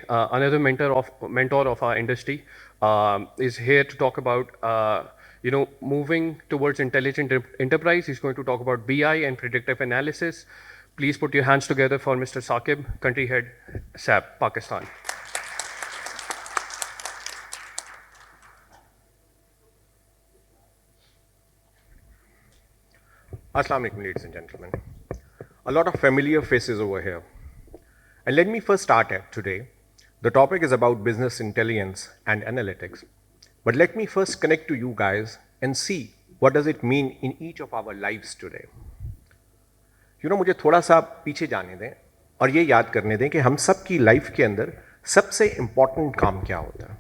another mentor of our industry, is here to talk about moving towards intelligent enterprise. He's going to talk about BI and predictive analysis. Please put your hands together for Mr. Saqib, country head, SAP, Pakistan. Assalamu alaikum, ladies and gentlemen. A lot of familiar faces over here. And let me first start at today. The topic is about business intelligence and analytics. But let me first connect to you guys and see what does it mean in each of our lives today. मुझे थोड़ा सा पीछे जाने दें और ये याद करने दें कि हम सब की लाइफ के अंदर सबसे इम्पॉर्टेंट काम क्या होता है.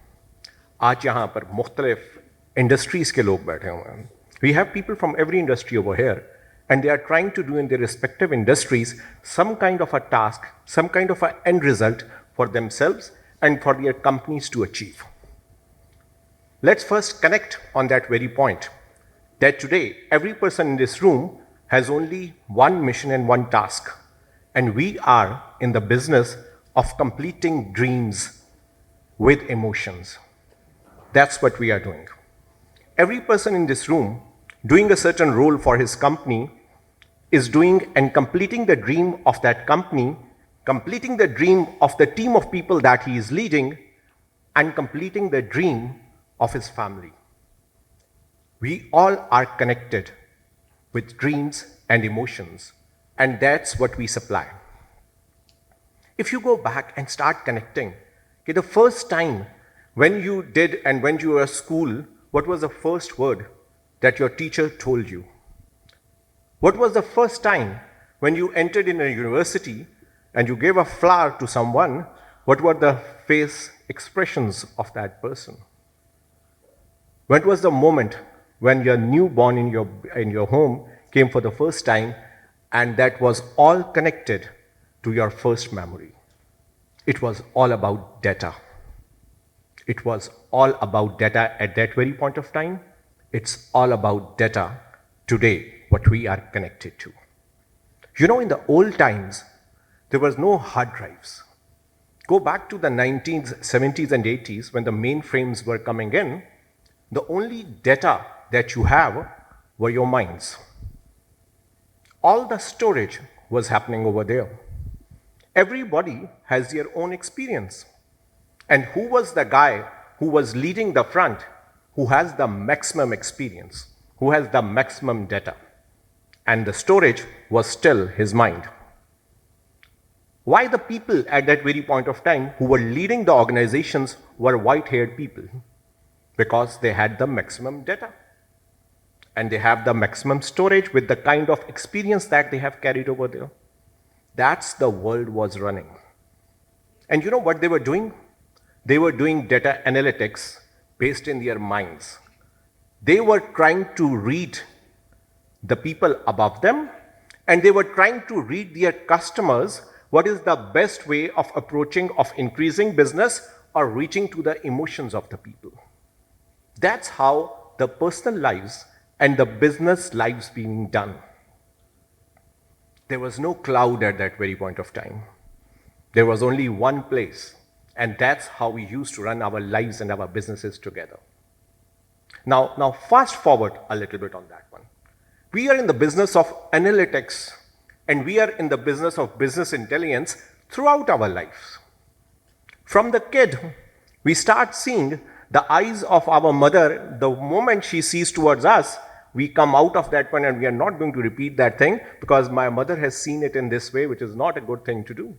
आज यहाँ पर मुख्तलिफ इंडस्ट्रीज़ के लोग बैठे हुए हैं. We have people from every industry over here, and they are trying to do in their respective industries some kind of a task, some kind of an end result for themselves and for their companies to achieve. Let's first connect on that very point, that today every person in this room has only one mission and one task, and we are in the business of completing dreams with emotions. That's what we are doing. Every person in this room doing a certain role for his company is doing and completing the dream of that company, completing the dream of the team of people that he is leading, and completing the dream of his family. We all are connected with dreams and emotions, and that's what we supply. If you go back and start connecting, okay, the first time when you did and when you were at school, what was the first word that your teacher told you? What was the first time when you entered in a university and you gave a flower to someone? What were the face expressions of that person? What was the moment when your newborn in your home came for the first time, and that was all connected to your first memory? It was all about data. It was all about data at that very point of time. It's all about data today, what we are connected to. In the old times, there was no hard drives. Go back to the 1970s and 80s when the mainframes were coming in. The only data that you have were your minds. All the storage was happening over there. Everybody has their own experience. And who was the guy who was leading the front, who has the maximum experience, who has the maximum data? And the storage was still his mind. Why the people at that very point of time who were leading the organizations were white-haired people? Because they had the maximum data. And they have the maximum storage with the kind of experience that they have carried over there. That's the world was running. And you know what they were doing? They were doing data analytics based in their minds. They were trying to read the people above them, and they were trying to read their customers what is the best way of approaching, of increasing business or reaching to the emotions of the people. That's how the personal lives and the business lives being done. There was no cloud at that very point of time. There was only one place, and that's how we used to run our lives and our businesses together. Now fast forward a little bit on that one. We are in the business of analytics, and we are in the business of business intelligence throughout our lives. From the kid, we start seeing the eyes of our mother. The moment she sees towards us, we come out of that one, and we are not going to repeat that thing because my mother has seen it in this way, which is not a good thing to do.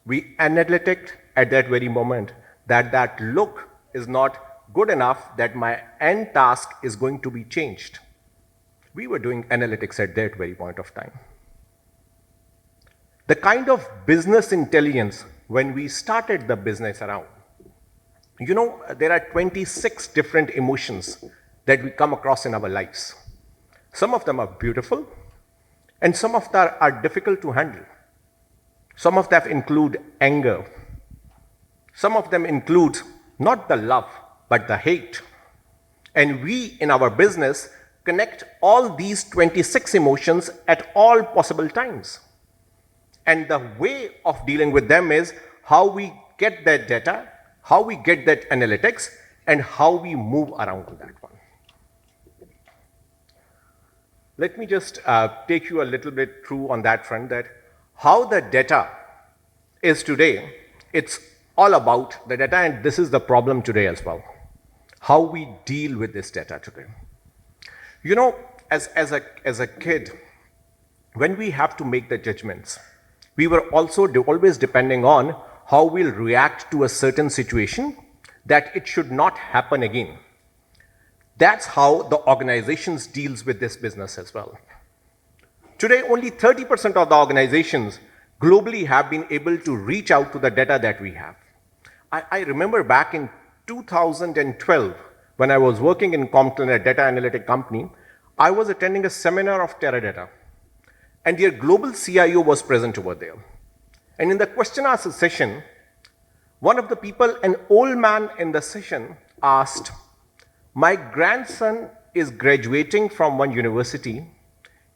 We analytic at that very moment that look is not good enough, that my end task is going to be changed. We were doing analytics at that very point of time. The kind of business intelligence when we started the business around, there are 26 different emotions that we come across in our lives. Some of them are beautiful, and some of them are difficult to handle. Some of them include anger. Some of them include not the love, but the hate. And we, in our business, connect all these 26 emotions at all possible times. And the way of dealing with them is how we get that data, how we get that analytics, and how we move around to that one. Let me just take you a little bit through on that front, that how the data is today. It's all about the data, and this is the problem today as well. How we deal with this data today. You know, as a kid, when we have to make the judgments, we were also always depending on how we'll react to a certain situation, that it should not happen again. That's how the organizations deals with this business as well. Today, only 30% of the organizations globally have been able to reach out to the data that we have. I remember back in 2012, when I was working in Compton, a data analytic company, I was attending a seminar of Teradata, and their global CIO was present over there. And in the question answer session, one of the people, an old man in the session, asked, "My grandson is graduating from one university.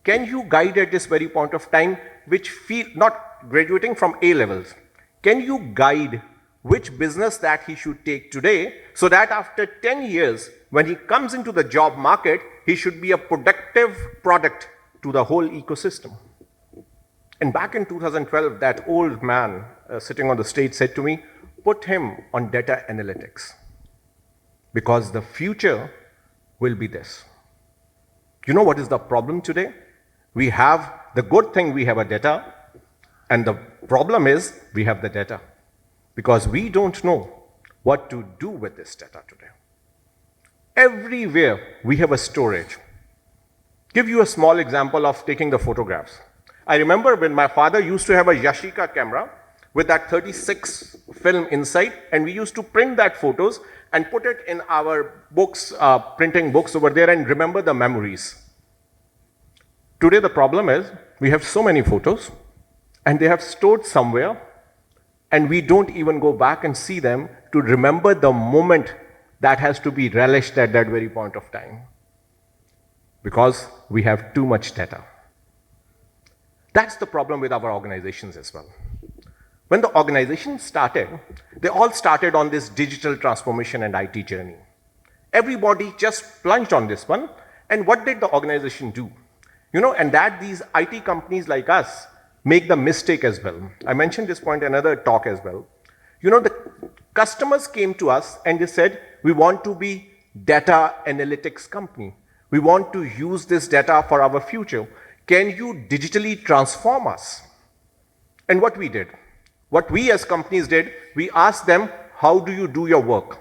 Can you guide at this very point of time, not graduating from A levels, can you guide which business that he should take today, so that after 10 years, when he comes into the job market, he should be a productive product to the whole ecosystem?" And back in 2012, that old man sitting on the stage said to me, "Put him on data analytics, because the future will be this." You know what is the problem today? We have the good thing, we have a data, and the problem is we have the data, because we don't know what to do with this data today. Everywhere we have a storage. Give you a small example of taking the photographs. I remember when my father used to have a Yashica camera with that 36 film inside, and we used to print that photos and put it in our books, printing books over there, and remember the memories. Today the problem is we have so many photos, and they have stored somewhere, and we don't even go back and see them to remember the moment that has to be relished at that very point of time, because we have too much data. That's the problem with our organizations as well. When the organization started, they all started on this digital transformation and IT journey. Everybody just plunged on this one, and what did the organization do? You know, and that these IT companies like us make the mistake as well. I mentioned this point in another talk as well. You know, the customers came to us and they said, "We want to be data analytics company. We want to use this data for our future. Can you digitally transform us?" And what we did, what we as companies did, we asked them, "How do you do your work?"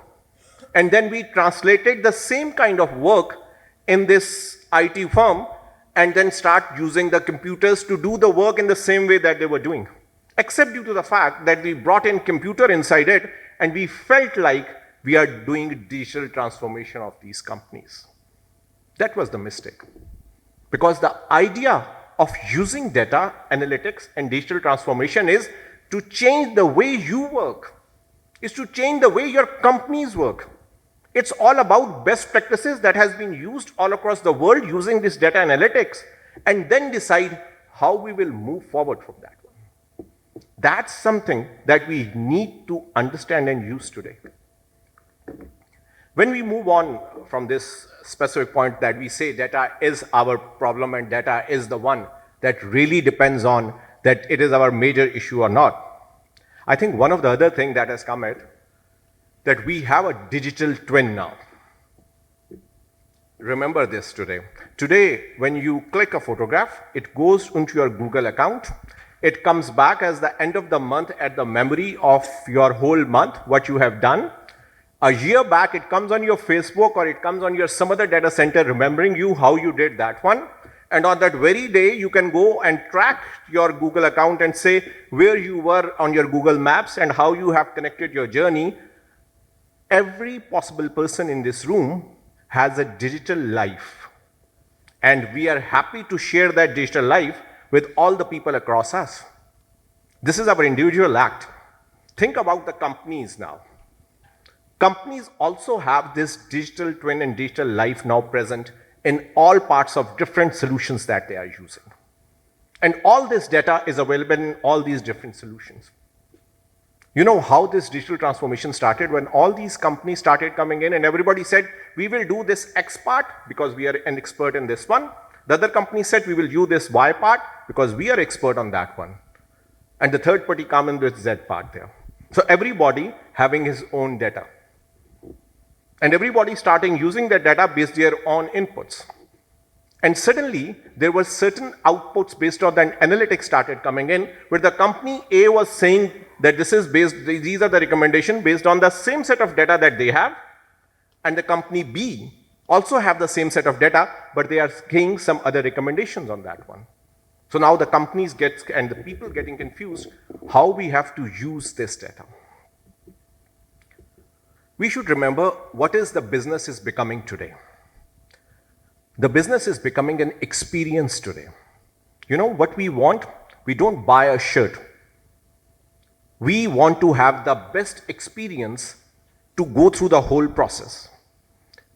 And then we translated the same kind of work in this IT firm, and then start using the computers to do the work in the same way that they were doing. Except due to the fact that we brought in computer inside it, and we felt like we are doing digital transformation of these companies. That was the mistake. Because the idea of using data analytics and digital transformation is to change the way you work, is to change the way your companies work. It's all about best practices that has been used all across the world using this data analytics, and then decide how we will move forward from that one. That's something that we need to understand and use today. When we move on from this specific point that we say data is our problem and data is the one that really depends on that it is our major issue or not, I think one of the other things that has come out, that we have a digital twin now. Remember this today. Today, when you click a photograph, it goes into your Google account. It comes back as the end of the month at the memory of your whole month, what you have done. A year back, it comes on your Facebook, or it comes on your some other data center remembering you how you did that one. And on that very day, you can go and track your Google account and say where you were on your Google Maps and how you have connected your journey. Every possible person in this room has a digital life, and we are happy to share that digital life with all the people across us. This is our individual act. Think about the companies now. Companies also have this digital twin and digital life now present in all parts of different solutions that they are using. And all this data is available in all these different solutions. You know how this digital transformation started? When all these companies started coming in and everybody said, we will do this X part because we are an expert in this one. The other company said, we will do this Y part because we are expert on that one. And the third party come in with Z part there. So everybody having his own data. And everybody starting using that data based their own inputs. And suddenly, there were certain outputs based on that analytics started coming in, where the company A was saying that this is based, these are the recommendations based on the same set of data that they have, and the company B also have the same set of data, but they are giving some other recommendations on that one. So now the companies get, and the people getting confused, how we have to use this data. We should remember what is the business is becoming today. The business is becoming an experience today. You know what we want? We don't buy a shirt. We want to have the best experience to go through the whole process.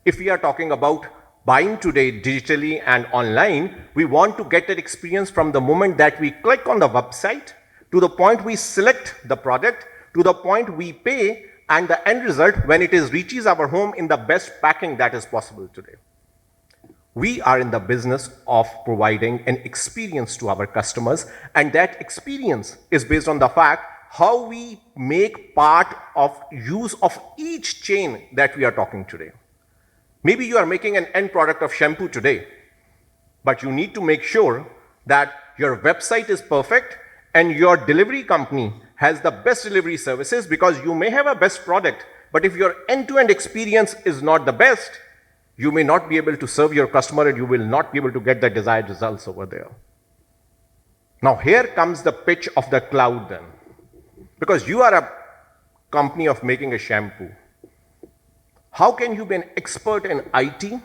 If we are talking about buying today digitally and online, we want to get that experience from the moment that we click on the website to the point we select the product, to the point we pay, and the end result when it reaches our home in the best packing that is possible today. We are in the business of providing an experience to our customers, and that experience is based on the fact how we make part of use of each chain that we are talking today. Maybe you are making an end product of shampoo today, but you need to make sure that your website is perfect and your delivery company has the best delivery services, because you may have a best product, but if your end-to-end experience is not the best, you may not be able to serve your customer and you will not be able to get the desired results over there. Now here comes the pitch of the cloud then. Because you are a company of making a shampoo. How can you be an expert in IT?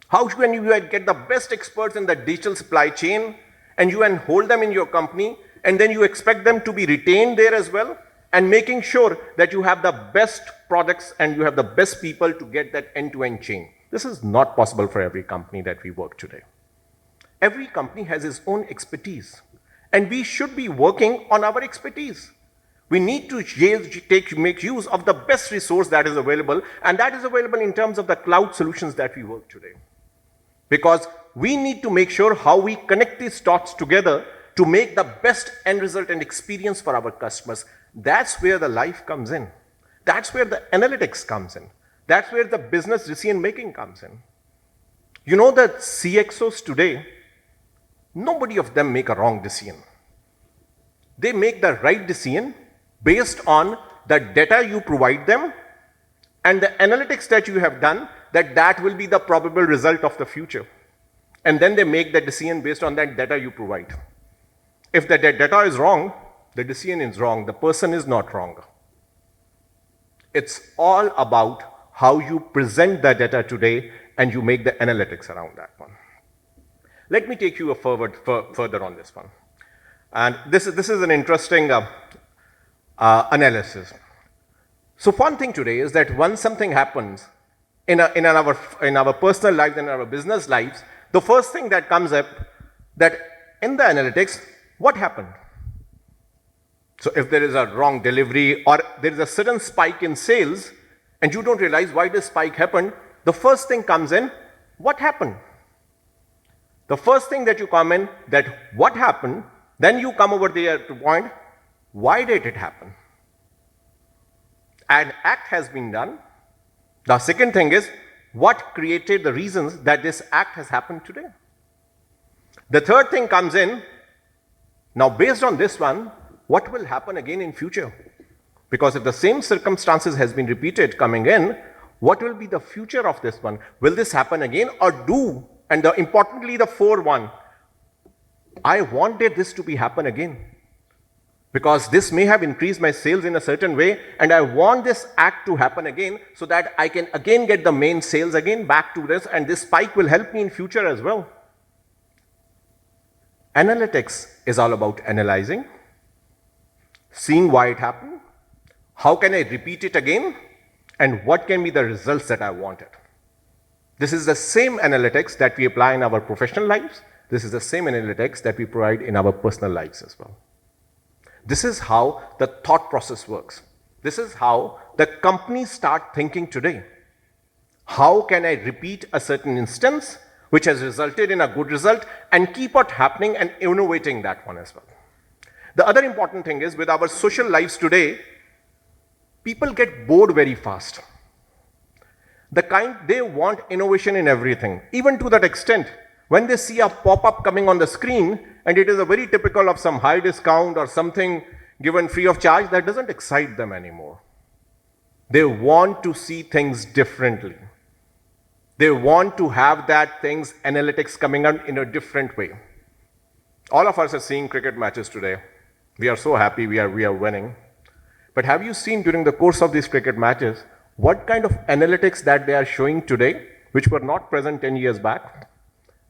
How can you get the best experts in the digital supply chain and you can hold them in your company and then you expect them to be retained there as well, and making sure that you have the best products and you have the best people to get that end-to-end chain? This is not possible for every company that we work today. Every company has its own expertise, and we should be working on our expertise. We need to make use of the best resource that is available, and that is available in terms of the cloud solutions that we work today. Because we need to make sure how we connect these dots together to make the best end result and experience for our customers. That's where the life comes in. That's where the analytics comes in. That's where the business decision making comes in. You know that CXOs today, nobody of them make a wrong decision. They make the right decision based on the data you provide them and the analytics that you have done, that will be the probable result of the future. And then they make the decision based on that data you provide. If the data is wrong, the decision is wrong, the person is not wrong. It's all about how you present the data today and you make the analytics around that one. Let me take you further on this one. And this is an interesting analysis. So one thing today is that once something happens in our personal lives and in our business lives, the first thing that comes up that in the analytics, what happened? So if there is a wrong delivery or there is a sudden spike in sales and you don't realize why this spike happened, the first thing comes in, what happened? The first thing that you come in, that what happened, then you come over there to point, why did it happen? An act has been done. The second thing is, what created the reasons that this act has happened today? The third thing comes in, now based on this one, what will happen again in future? Because if the same circumstances has been repeated coming in, what will be the future of this one? Will this happen again or do? And importantly, the fourth one, I wanted this to be happen again. Because this may have increased my sales in a certain way, and I want this act to happen again so that I can again get the main sales again back to this, and this spike will help me in future as well. Analytics is all about analyzing, seeing why it happened, how can I repeat it again, and what can be the results that I wanted. This is the same analytics that we apply in our professional lives. This is the same analytics that we provide in our personal lives as well. This is how the thought process works. This is how the companies start thinking today. How can I repeat a certain instance which has resulted in a good result and keep it happening and innovating that one as well? The other important thing is with our social lives today, people get bored very fast. They want innovation in everything, even to that extent. When they see a pop-up coming on the screen and it is a very typical of some high discount or something given free of charge, that doesn't excite them anymore. They want to see things differently. They want to have that things, analytics coming out in a different way. All of us are seeing cricket matches today. We are so happy we are winning. But have you seen during the course of these cricket matches what kind of analytics that they are showing today, which were not present 10 years back?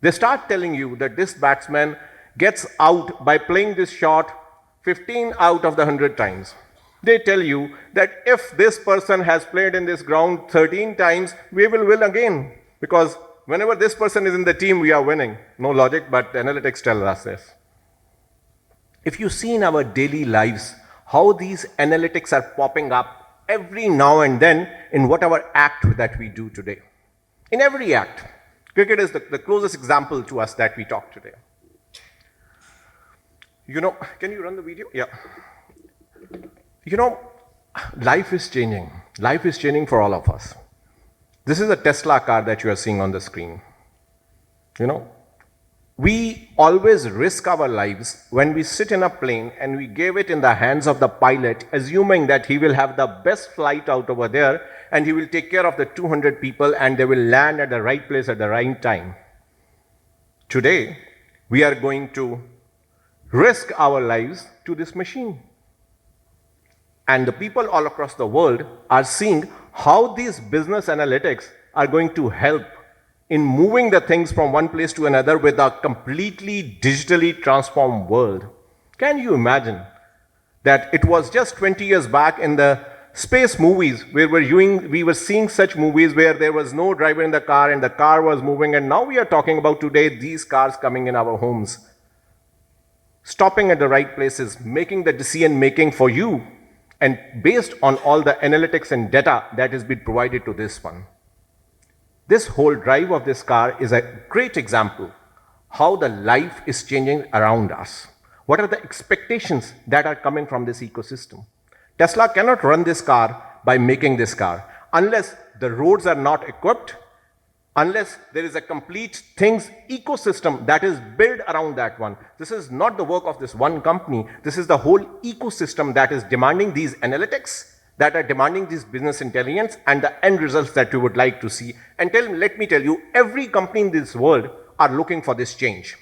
They start telling you that this batsman gets out by playing this shot 15 out of the 100 times. They tell you that if this person has played in this ground 13 times, we will win again. Because whenever this person is in the team, we are winning. No logic, but the analytics tell us this. If you see in our daily lives how these analytics are popping up every now and then in whatever act that we do today. In every act. Cricket is the closest example to us that we talk today. You know, can you run the video? Yeah. You know, life is changing. Life is changing for all of us. This is a Tesla car that you are seeing on the screen. You know, we always risk our lives when we sit in a plane and we give it in the hands of the pilot, assuming that he will have the best flight out over there and he will take care of the 200 people and they will land at the right place at the right time. Today, we are going to risk our lives to this machine. And the people all across the world are seeing how these business analytics are going to help in moving the things from one place to another with a completely digitally transformed world. Can you imagine that it was just 20 years back in the space movies where we were seeing such movies where there was no driver in the car and the car was moving, and now we are talking about today these cars coming in our homes, stopping at the right places, making the decision making for you, and based on all the analytics and data that has been provided to this one. This whole drive of this car is a great example how the life is changing around us. What are the expectations that are coming from this ecosystem? Tesla cannot run this car by making this car unless the roads are not equipped, unless there is a complete things ecosystem that is built around that one. This is not the work of this one company. This is the whole ecosystem that is demanding these analytics, that are demanding this business intelligence and the end results that we would like to see. And let me tell you, every company in this world are looking for this change.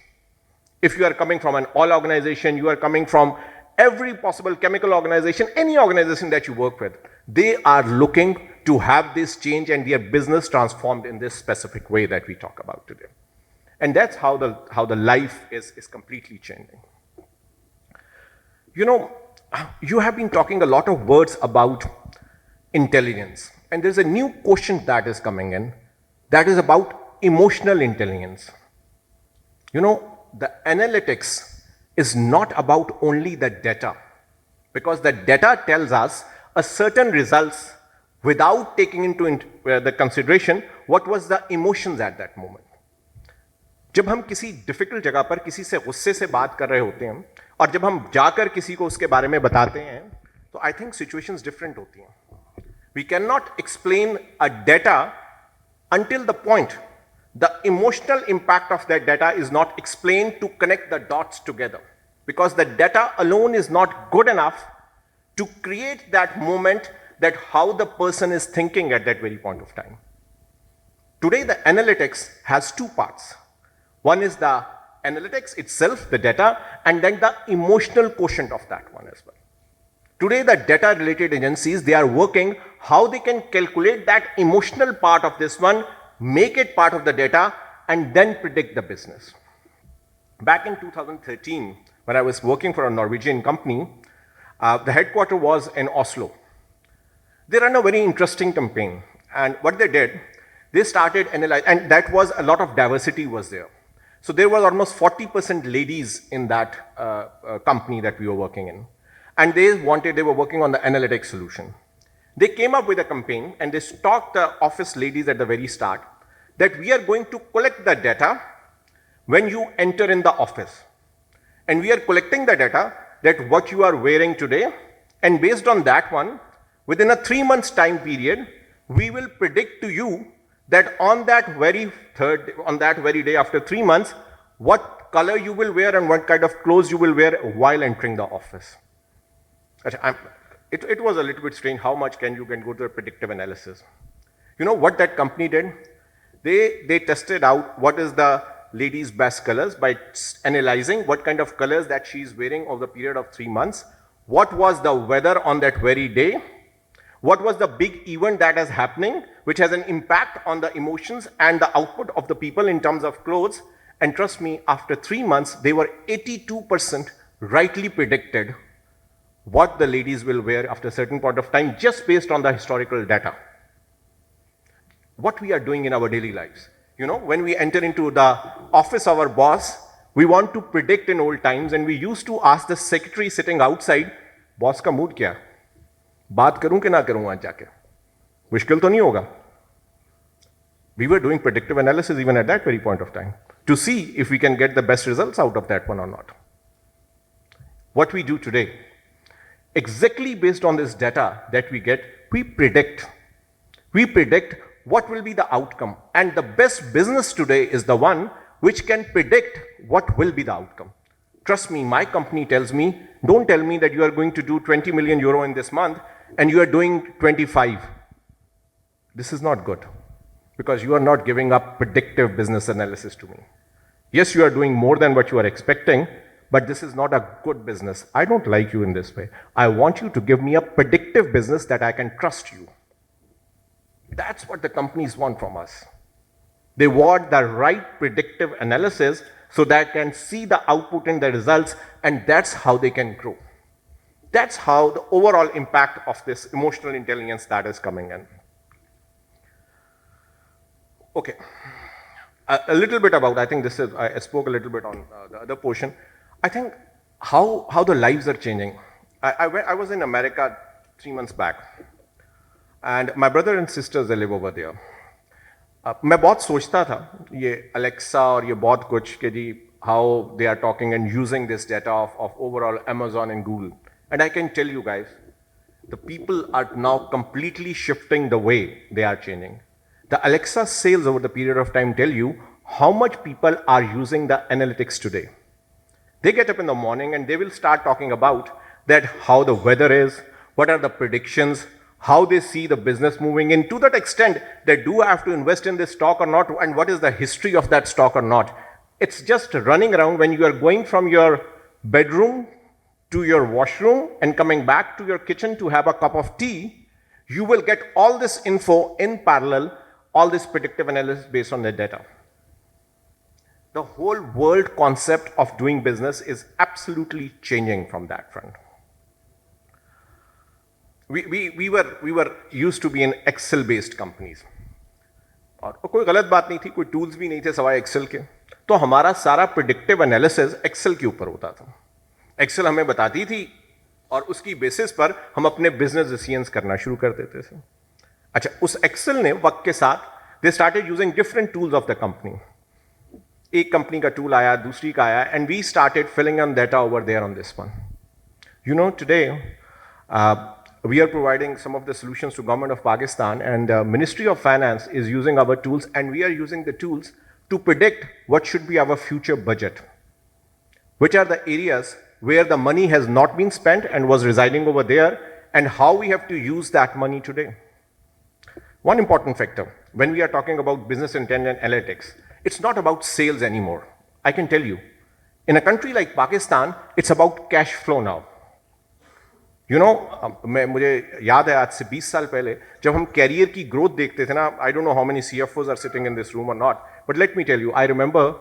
If you are coming from an oil organization, you are coming from every possible chemical organization, any organization that you work with, they are looking to have this change and their business transformed in this specific way that we talk about today. And that's how the life is completely changing. You know, you have been talking a lot of words about intelligence. And there's a new question that is coming in that is about emotional intelligence. You know, the analytics is not about only the data, because the data tells us a certain results without taking into the consideration what was the emotions at that moment. जब हम किसी difficult जगह पर किसी से गुस्से से बात कर रहे होते हैं और जब हम जाकर किसी को उसके बारे में बताते हैं तो आई थिंक सिचुएशंस डिफरेंट होती हैं. We can not explain a data until the point the emotional impact of that data is not explained to connect the dots together, because the data alone is not good enough to create that moment that how the person is thinking at that very point of time. Today the analytics has two parts. One is the analytics itself, the data, and then the emotional quotient of that one as well. Today the data related agencies, they are working how they can calculate that emotional part of this one, make it part of the data, and then predict the business. Back in 2013, when I was working for a Norwegian company, the headquarter was in Oslo. They ran a very interesting campaign, and what they did, they started analyzing, and that was a lot of diversity was there. So there was almost 40% ladies in that company that we were working in. and they were working on the analytics solution. They came up with a campaign and they stalked the office ladies at the very start that we are going to collect the data when you enter in the office. And we are collecting the data that what you are wearing today, and based on that one, within a 3 months time period, we will predict to you that on that very day after 3 months, what color you will wear and what kind of clothes you will wear while entering the office. It was a little bit strange. How much can go to the predictive analysis? You know what that company did? They tested out what is the lady's best colors by analyzing what kind of colors that she's wearing over the period of 3 months. What was the weather on that very day? What was the big event that is happening, which has an impact on the emotions and the output of the people in terms of clothes? And trust me, after 3 months, they were 82% rightly predicted what the ladies will wear after a certain point of time, just based on the historical data. What we are doing in our daily lives. You know, when we enter into the office of our boss, we want to predict in old times, and we used to ask the secretary sitting outside, boss ka mood kya? बात करूं कि ना करूं आज जाके? मुश्किल तो नहीं होगा? We were doing predictive analysis even at that very point of time to see if we can get the best results out of that one or not. What we do today, exactly based on this data that we get, we predict what will be the outcome. And the best business today is the one which can predict what will be the outcome. Trust me, my company tells me, don't tell me that you are going to do 20 million euro in this month and you are doing 25. This is not good because you are not giving up predictive business analysis to me. Yes, you are doing more than what you are expecting, but this is not a good business. I don't like you in this way. I want you to give me a predictive business that I can trust you. That's what the companies want from us. They want the right predictive analysis so that can see the output in the results, and that's how they can grow. That's how the overall impact of this emotional intelligence that is coming in. Okay. A little bit about, I think this is, I spoke a little bit on the other portion. I think how the lives are changing. I was in America 3 months back, and my brother and sisters, they live over there. मैं बहुत सोचता था ये Alexa और ये बहुत कुछ कि जी how they are talking and using this data of overall Amazon and Google. And I can tell you guys, the people are now completely shifting the way they are changing. The Alexa sales over the period of time tell you how much people are using the analytics today. They get up in the morning and they will start talking about that how the weather is, what are the predictions, how they see the business moving in, to that extent they do have to invest in this stock or not, and what is the history of that stock or not. It's just running around when you are going from your bedroom to your washroom and coming back to your kitchen to have a cup of tea, you will get all this info in parallel, all this predictive analysis based on the data. The whole world concept of doing business is absolutely changing from that front. We were used to be in Excel based companies. और कोई गलत बात नहीं थी, कोई tools भी नहीं थे सवाए एक्सेल के, तो हमारा सारा प्रेडिक्टिव एनालिसिस एक्सेल के ऊपर होता था. एक्सेल हमें बताती थी और उसकी बेसिस पर हम अपने बिजनेस डिसीजंस करना शुरू कर देते थे. अच्छा, उस एक्सेल ने वक्त के साथ they started using different tools of the company. एक कंपनी का टूल आया, दूसरी का आया, and we started filling on data over there on this one. You know, today we are providing some of the solutions to Government of Pakistan, and Ministry of Finance is using our tools, and we are using the tools to predict what should be our future budget. Which are the areas where the money has not been spent and was residing over there, and how we have to use that money today. One important factor, when we are talking about business intelligence analytics, it's not about sales anymore. I can tell you, in a country like Pakistan, it's about cash flow now. You know, मुझे याद है आज से 20 साल पहले जब हम career की ग्रोथ देखते थे ना, I don't know how many CFOs are sitting in this room और not, but let me tell you, I remember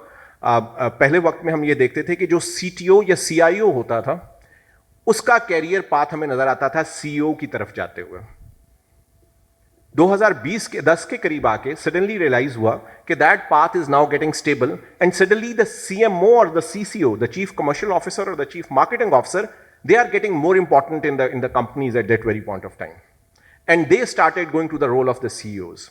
पहले वक्त में हम ये देखते थे कि जो CTO या CIO होता था उसका कैरियर पाथ हमें नजर आता था CEO की तरफ जाते हुए. 2020 के 10 के करीब आके सडनली रियलाइज हुआ कि that path is now getting stable, and suddenly the CMO और the CCO, the chief commercial officer और the chief marketing officer, they are getting more important in the companies at that very point of time. And they started going to the role of the CEOs.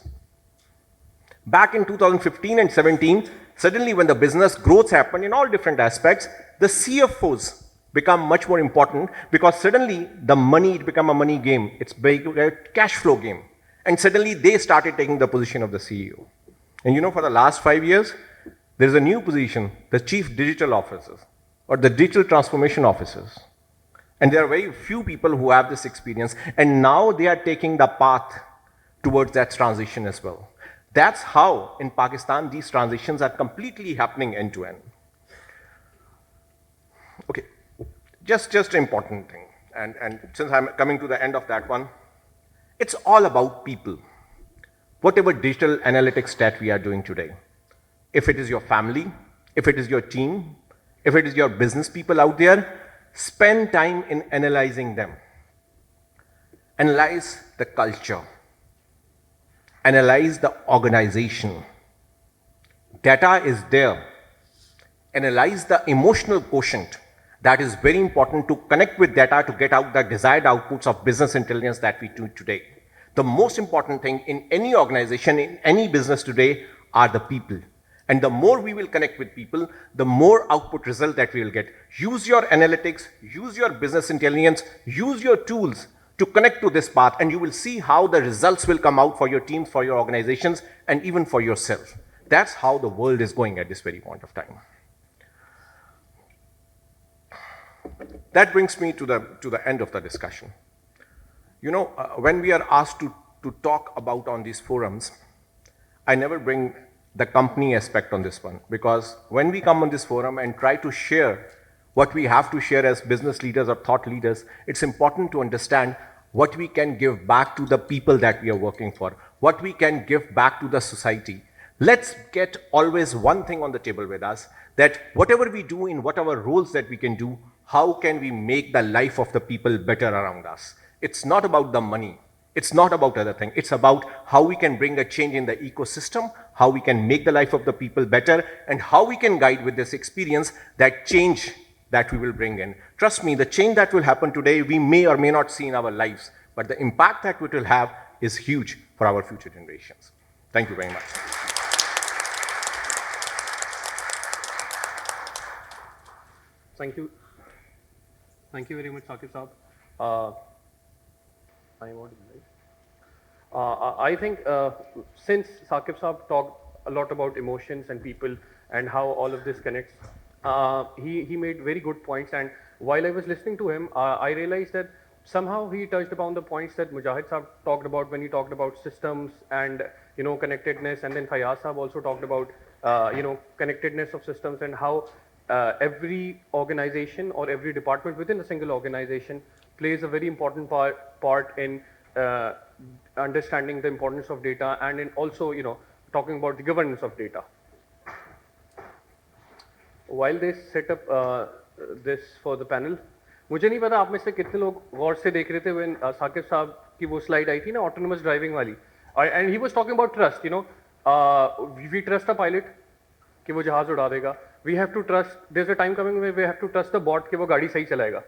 Back in 2015 and 17, suddenly when the business growth happened in all different aspects, the CFOs become much more important because suddenly the money, it became a money game. It's a cash flow game. And suddenly they started taking the position of the CEO. And you know, for the last 5 years, there's a new position, the Chief Digital Officers or the Digital Transformation Officers. And there are very few people who have this experience. And now they are taking the path towards that transition as well. That's how in Pakistan these transitions are completely happening end to end. Okay, just an important thing. And since I'm coming to the end of that one, it's all about people. Whatever digital analytics that we are doing today, if it is your family, if it is your team, if it is your business people out there, spend time in analyzing them. Analyze the culture. Analyze the organization. Data is there. Analyze the emotional quotient. That is very important to connect with data to get out the desired outputs of business intelligence that we do today. The most important thing in any organization, in any business today, are the people. And the more we will connect with people, the more output result that we will get. Use your analytics, use your business intelligence, use your tools to connect to this path, and you will see how the results will come out for your teams, for your organizations, and even for yourself. That's how the world is going at this very point of time. That brings me to the end of the discussion. You know, when we are asked to talk about on these forums, I never bring the company aspect on this one, because when we come on this forum and try to share what we have to share as business leaders or thought leaders, it's important to understand what we can give back to the people that we are working for, what we can give back to the society. Let's get always one thing on the table with us, that whatever we do in whatever roles that we can do, how can we make the life of the people better around us? It's not about the money. It's not about other things. It's about how we can bring a change in the ecosystem, how we can make the life of the people better, and how we can guide with this experience that change that we will bring in. Trust me, the change that will happen today, we may or may not see in our lives, but the impact that it will have is huge for our future generations. Thank you very much. Thank you. Thank you very much, Saqib Saab. I think since Saqib Saab talked a lot about emotions and people and how all of this connects, he made very good points. And while I was listening to him, I realized that somehow he touched upon the points that Mujahid Saab talked about when he talked about systems and connectedness, and then Fayaz Saab also talked about connectedness of systems and how every organization or every department within a single organization plays a very important part in understanding the importance of data, and in also talking about the governance of data. While they set up this for the panel, मुझे नहीं पता आप में से कितने लोग गौर से देख रहे थे when साकिब साहब की वो स्लाइड आई थी ना ऑटोनोमस ड्राइविंग वाली, and he was talking about trust. We trust a pilot कि वो जहाज उड़ा देगा. We have to trust, there's a time coming where we have to trust the bot कि वो गाड़ी सही चलाएगा.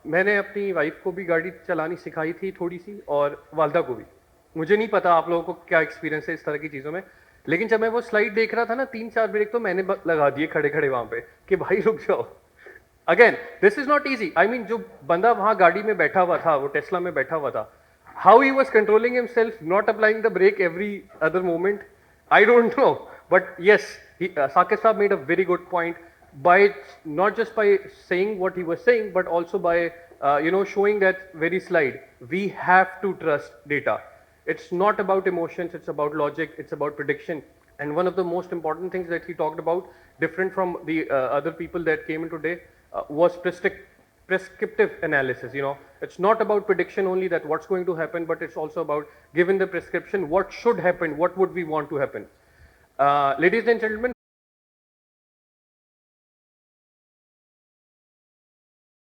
मैंने अपनी वाइफ को भी गाड़ी चलानी सिखाई थी थोड़ी सी, और वालदा को भी. मुझे नहीं पता आप लोगों को क्या एक्सपीरियंस है इस तरह की चीज़ों में, लेकिन जब मैं वो स्लाइड देख रहा था ना 3-4 ब्रेक तो मैंने लगा दिए खड़े खड़े वहाँ पे कि भाई रुक जाओ. Again this is not easy. I mean जो बंदा वहाँ गाड़ी में बैठा हुआ था, वो टेस्ला में बैठा हुआ था, how he was controlling himself, not applying the brake every other moment, I don't know. But yes, Saqib Saab made a very good point by not just by saying what he was saying, but also by showing that very slide. We have to trust data. It's not about emotions, it's about logic, it's about prediction. And one of the most important things that he talked about, different from the other people that came in today, was prescriptive analysis. It's not about prediction only that what's going to happen, but it's also about, given the prescription, what should happen, what would we want to happen. Ladies and gentlemen,